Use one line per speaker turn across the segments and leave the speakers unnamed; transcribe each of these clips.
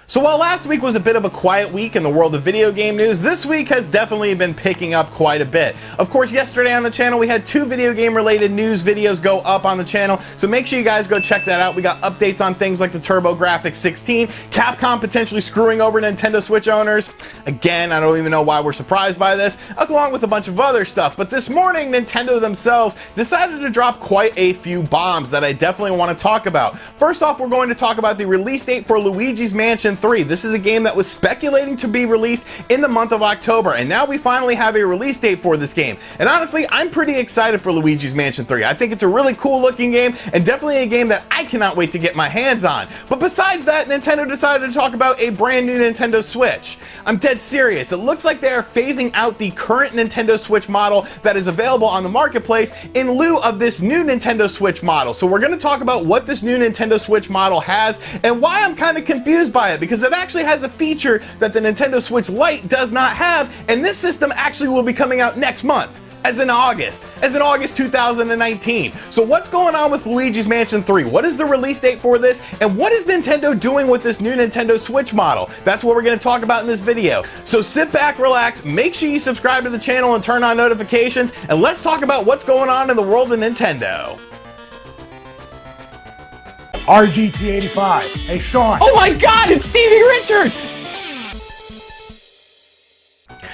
So while last week was a bit of a quiet week in the world of video game news, this week has definitely been picking up quite a bit. Of course, yesterday on the channel we had 2 video game related news videos go up on the channel, so make sure you guys go check that out. We got updates on things like the TurboGrafx 16, Capcom potentially screwing over Nintendo Switch owners. Again, I don't even know why we're surprised by this, along with a bunch of other stuff. But this morning, Nintendo themselves decided to drop quite a few bombs that I definitely want to talk about. First off, we're going to talk about the release date for Luigi's Mansion 3. This is a game that was speculating to be released in the month of October, and now we finally have a release date for this game. And honestly, I'm pretty excited for Luigi's Mansion 3. I think it's a really cool looking game, and definitely a game that I cannot wait to get my hands on. But besides that, Nintendo decided to talk about a brand new Nintendo Switch. I'm dead serious. It looks like they are phasing out the current Nintendo Switch model that is available on the marketplace in lieu of this new Nintendo Switch model. So we're going to talk about what this new Nintendo Switch model has and why I'm kind of confused by it, because it actually has a feature that the Nintendo Switch Lite does not have, and this system actually will be coming out next month. As in August 2019. So what's going on with Luigi's Mansion 3? What is the release date for this? And what is Nintendo doing with this new Nintendo Switch model? That's what we're going to talk about in this video. So sit back, relax, make sure you subscribe to the channel and turn on notifications, and let's talk about what's going on in the world of Nintendo.
RGT85. Hey, Sean.
Oh my God, it's Stevie Richards!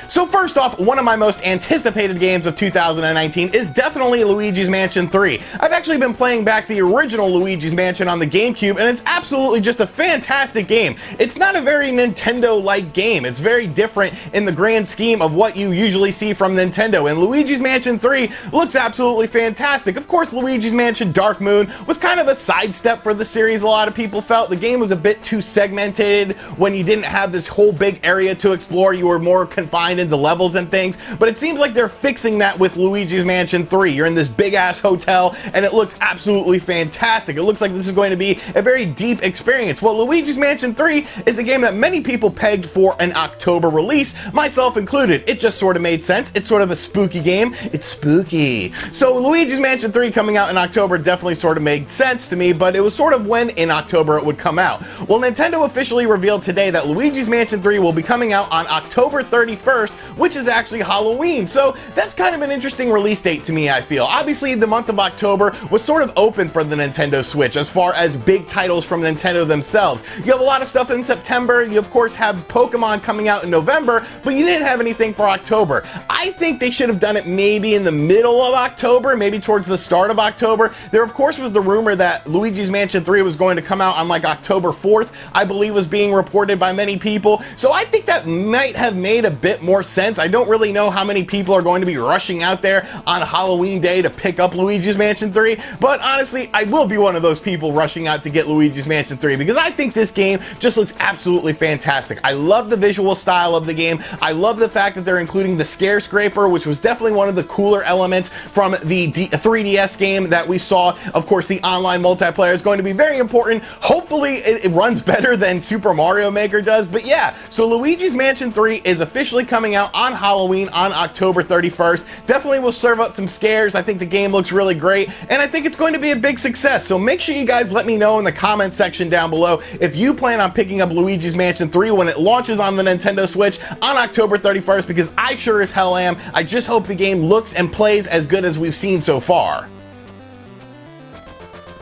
So first off, one of my most anticipated games of 2019 is definitely Luigi's Mansion 3. I've actually been playing back the original Luigi's Mansion on the GameCube, and it's absolutely just a fantastic game. It's not a very Nintendo-like game. It's very different in the grand scheme of what you usually see from Nintendo, and Luigi's Mansion 3 looks absolutely fantastic. Of course, Luigi's Mansion Dark Moon was kind of a sidestep for the series. A lot of people felt the game was a bit too segmented when you didn't have this whole big area to explore. You were more confined into levels and things, but it seems like they're fixing that with Luigi's Mansion 3. You're in this big ass hotel and it looks absolutely fantastic. It looks like this is going to be a very deep experience. Well, Luigi's Mansion 3 is a game that many people pegged for an October release, myself included. It just sort of made sense. It's sort of a spooky game. It's spooky. So Luigi's Mansion 3 coming out in October definitely sort of made sense to me, but it was sort of when in October it would come out. Well, Nintendo officially revealed today that Luigi's Mansion 3 will be coming out on October 31st, which is actually Halloween. So that's kind of an interesting release date to me, I feel. Obviously, the month of October was sort of open for the Nintendo Switch as far as big titles from Nintendo themselves. You have a lot of stuff in September. You, of course, have Pokemon coming out in November, but you didn't have anything for October. I think they should have done it maybe in the middle of October, maybe towards the start of October. There, of course, was the rumor that Luigi's Mansion 3 was going to come out on like October 4th, I believe was being reported by many people. So I think that might have made a bit more sense. I don't really know how many people are going to be rushing out there on Halloween Day to pick up Luigi's Mansion 3, but honestly, I will be one of those people rushing out to get Luigi's Mansion 3 because I think this game just looks absolutely fantastic. I love the visual style of the game. I love the fact that they're including the Scare Scraper, which was definitely one of the cooler elements from the 3DS game that we saw. Of course, the online multiplayer is going to be very important. Hopefully, it runs better than Super Mario Maker does, but yeah, so Luigi's Mansion 3 is officially coming out on Halloween on October 31st. Definitely will serve up some scares. I think the game looks really great, and I think it's going to be a big success. So make sure you guys let me know in the comment section down below if you plan on picking up Luigi's Mansion 3 when it launches on the Nintendo Switch on October 31st, because I sure as hell am. I just hope the game looks and plays as good as we've seen so far.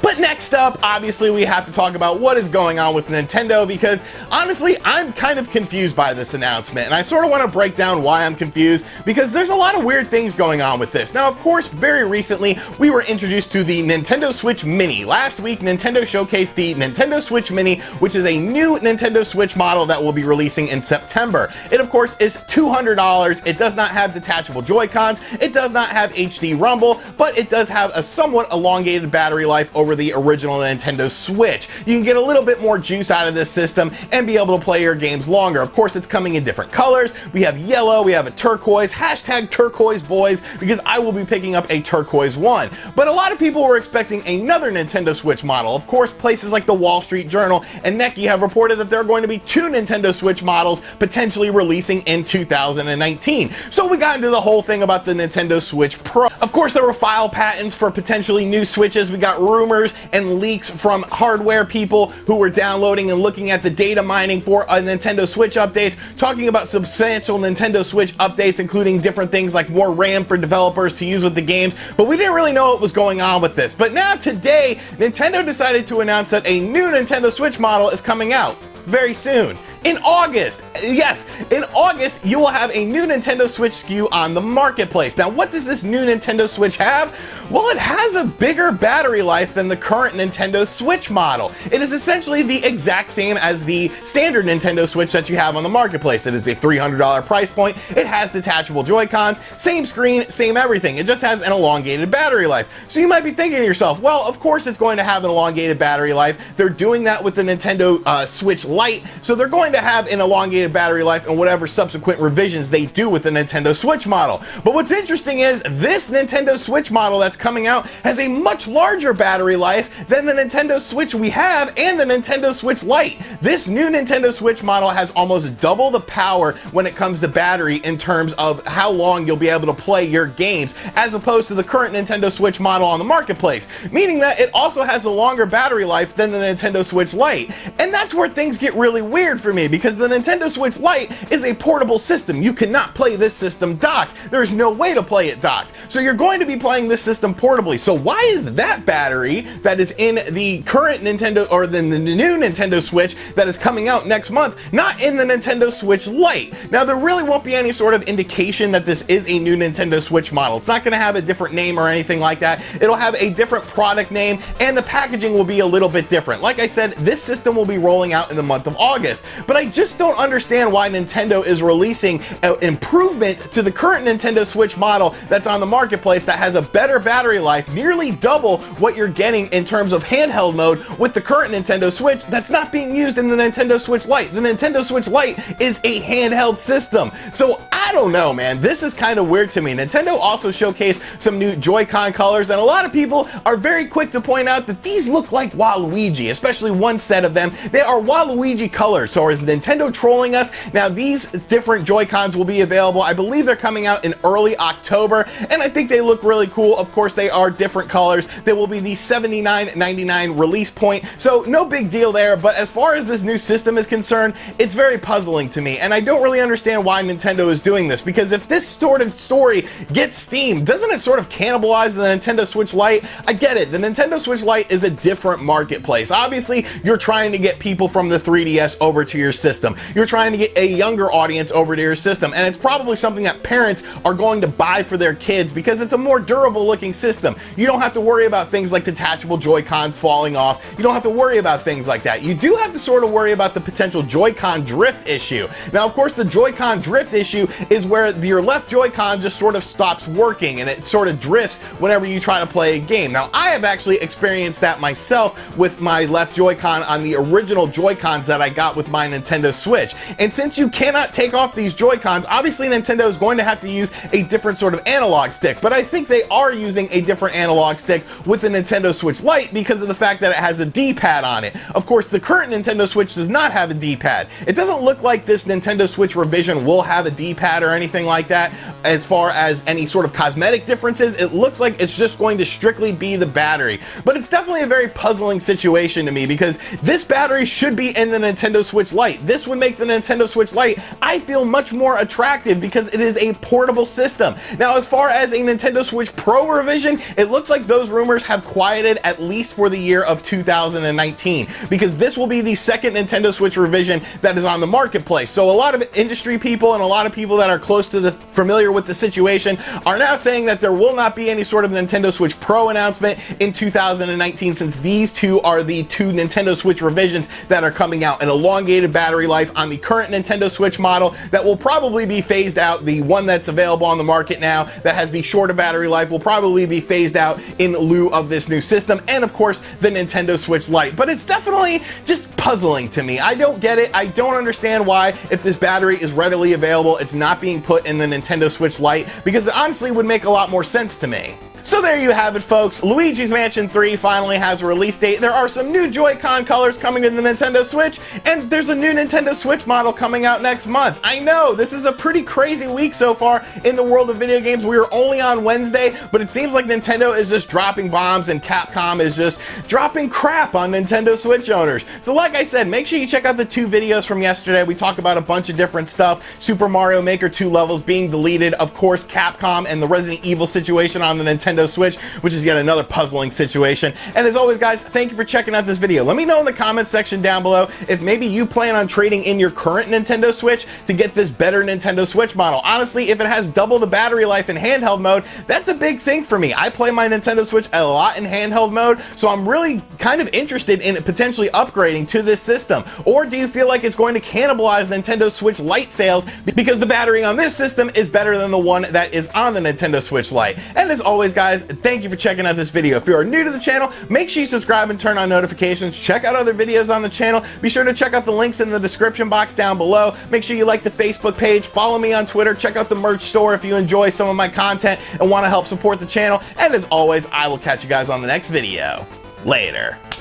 But next up, obviously, we have to talk about what is going on with Nintendo, because honestly, I'm kind of confused by this announcement, and I sort of want to break down why I'm confused, because there's a lot of weird things going on with this. Now, of course, very recently, we were introduced to the Nintendo Switch Mini. Last week, Nintendo showcased the Nintendo Switch Mini, which is a new Nintendo Switch model that will be releasing in September. It, of course, is $200. It does not have detachable Joy-Cons. It does not have HD Rumble, but it does have a somewhat elongated battery life over the original Nintendo Switch. You can get a little bit more juice out of this system and be able to play your games longer. Of course, it's coming in different colors. We have yellow, we have a turquoise, hashtag turquoise boys, because I will be picking up a turquoise one. But a lot of people were expecting another Nintendo Switch model. Of course, places like the Wall Street Journal and Neki have reported that there are going to be 2 Nintendo Switch models potentially releasing in 2019. So we got into the whole thing about the Nintendo Switch Pro. Of course, there were file patents for potentially new Switches. We got rumors rumors and leaks from hardware people who were downloading and looking at the data mining for a Nintendo Switch update, talking about substantial Nintendo Switch updates, including different things like more RAM for developers to use with the games, but we didn't really know what was going on with this. But now today, Nintendo decided to announce that a new Nintendo Switch model is coming out very soon. In August, yes, in August, you will have a new Nintendo Switch SKU on the marketplace. Now, what does this new Nintendo Switch have? Well, it has a bigger battery life than the current Nintendo Switch model. It is essentially the exact same as the standard Nintendo Switch that you have on the marketplace. It is a $300 price point. It has detachable Joy-Cons, same screen, same everything. It just has an elongated battery life. So you might be thinking to yourself, well, of course it's going to have an elongated battery life. They're doing that with the Nintendo Switch Lite, so they're going to have an elongated battery life and whatever subsequent revisions they do with the Nintendo Switch model. But what's interesting is this Nintendo Switch model that's coming out has a much larger battery life than the Nintendo Switch we have and the Nintendo Switch Lite. This new Nintendo Switch model has almost double the power when it comes to battery in terms of how long you'll be able to play your games, as opposed to the current Nintendo Switch model on the marketplace, meaning that it also has a longer battery life than the Nintendo Switch Lite. And that's where things get really weird for me, because the Nintendo Switch Lite is a portable system. You cannot play this system docked. There's no way to play it docked. So you're going to be playing this system portably. So why is that battery that is in the current Nintendo, or the new Nintendo Switch that is coming out next month, not in the Nintendo Switch Lite? Now, there really won't be any sort of indication that this is a new Nintendo Switch model. It's not going to have a different name or anything like that. It'll have a different product name, and the packaging will be a little bit different. Like I said, this system will be rolling out in the month of August, but I just don't understand why Nintendo is releasing an improvement to the current Nintendo Switch model that's on the marketplace that has a better battery life, nearly double what you're getting in terms of handheld mode with the current Nintendo Switch that's not being used in the Nintendo Switch Lite. The Nintendo Switch Lite is a handheld system. So I don't know, man. This is kind of weird to me. Nintendo also showcased some new Joy-Con colors, and a lot of people are very quick to point out that these look like Waluigi, especially one set of them. They are Waluigi colors. So is Nintendo trolling us? Now, these different Joy-Cons will be available. I believe they're coming out in early October, and I think they look really cool. Of course, they are different colors. They will be the $79.99 release point, so no big deal there. But as far as this new system is concerned, it's very puzzling to me, and I don't really understand why Nintendo is doing this, because if this sort of story gets steam, doesn't it sort of cannibalize the Nintendo Switch Lite? I get it. The Nintendo Switch Lite is a different marketplace. Obviously, you're trying to get people from the 3DS over to your system. You're trying to get a younger audience over to your system, and it's probably something that parents are going to buy for their kids because it's a more durable looking system. You don't have to worry about things like detachable Joy-Cons falling off. You don't have to worry about things like that. You do have to sort of worry about the potential Joy-Con drift issue. Now, of course, the Joy-Con drift issue is where your left Joy-Con just sort of stops working and it sort of drifts whenever you try to play a game. Now, I have actually experienced that myself with my left Joy-Con on the original Joy-Cons that I got with my Nintendo Switch. And since you cannot take off these Joy-Cons, obviously Nintendo is going to have to use a different sort of analog stick, but I think they are using a different analog stick with the Nintendo Switch Lite because of the fact that it has a D-pad on it. Of course, the current Nintendo Switch does not have a D-pad. It doesn't look like this Nintendo Switch revision will have a D-pad or anything like that. As far as any sort of cosmetic differences, it looks like it's just going to strictly be the battery. But it's definitely a very puzzling situation to me because this battery should be in the Nintendo Switch Lite. This would make the Nintendo Switch Lite, I feel, much more attractive because it is a portable system. Now, as far as a Nintendo Switch Pro revision, it looks like those rumors have quieted at least for the year of 2019 because this will be the second Nintendo Switch revision that is on the marketplace. So a lot of industry people and a lot of people that are close to the familiar with the situation are now saying that there will not be any sort of Nintendo Switch Pro announcement in 2019 since these two are the two Nintendo Switch revisions that are coming out. An elongated battery life on the current Nintendo Switch model that will probably be phased out. The one that's available on the market now that has the shorter battery life will probably be phased out in lieu of this new system, and of course the Nintendo Switch Lite. But it's definitely just puzzling to me. I don't get it. I don't understand why, if this battery is readily available, it's not being put in the Nintendo Switch Lite, because it honestly would make a lot more sense to me. So there you have it, folks. Luigi's Mansion 3 finally has a release date. There are some new Joy-Con colors coming to the Nintendo Switch, and there's a new Nintendo Switch model coming out next month. I know, this is a pretty crazy week so far in the world of video games. We are only on Wednesday, but it seems like Nintendo is just dropping bombs and Capcom is just dropping crap on Nintendo Switch owners. So like I said, make sure you check out the 2 videos from yesterday. We talk about a bunch of different stuff. Super Mario Maker 2 levels being deleted, of course, Capcom and the Resident Evil situation on the Nintendo Switch, which is yet another puzzling situation. And as always, guys, thank you for checking out this video. Let me know in the comments section down below if maybe you plan on trading in your current Nintendo Switch to get this better Nintendo Switch model. Honestly, if it has double the battery life in handheld mode, that's a big thing for me. I play my Nintendo Switch a lot in handheld mode, so I'm really kind of interested in potentially upgrading to this system. Or do you feel like it's going to cannibalize Nintendo Switch Lite sales because the battery on this system is better than the one that is on the Nintendo Switch Lite? And as always, guys, thank you for checking out this video. If you are new to the channel, make sure you subscribe and turn on notifications. Check out other videos on the channel. Be sure to check out the links in the description box down below. Make sure you like the Facebook page, follow me on Twitter, check out the merch store if you enjoy some of my content and want to help support the channel. And as always, I will catch you guys on the next video. Later.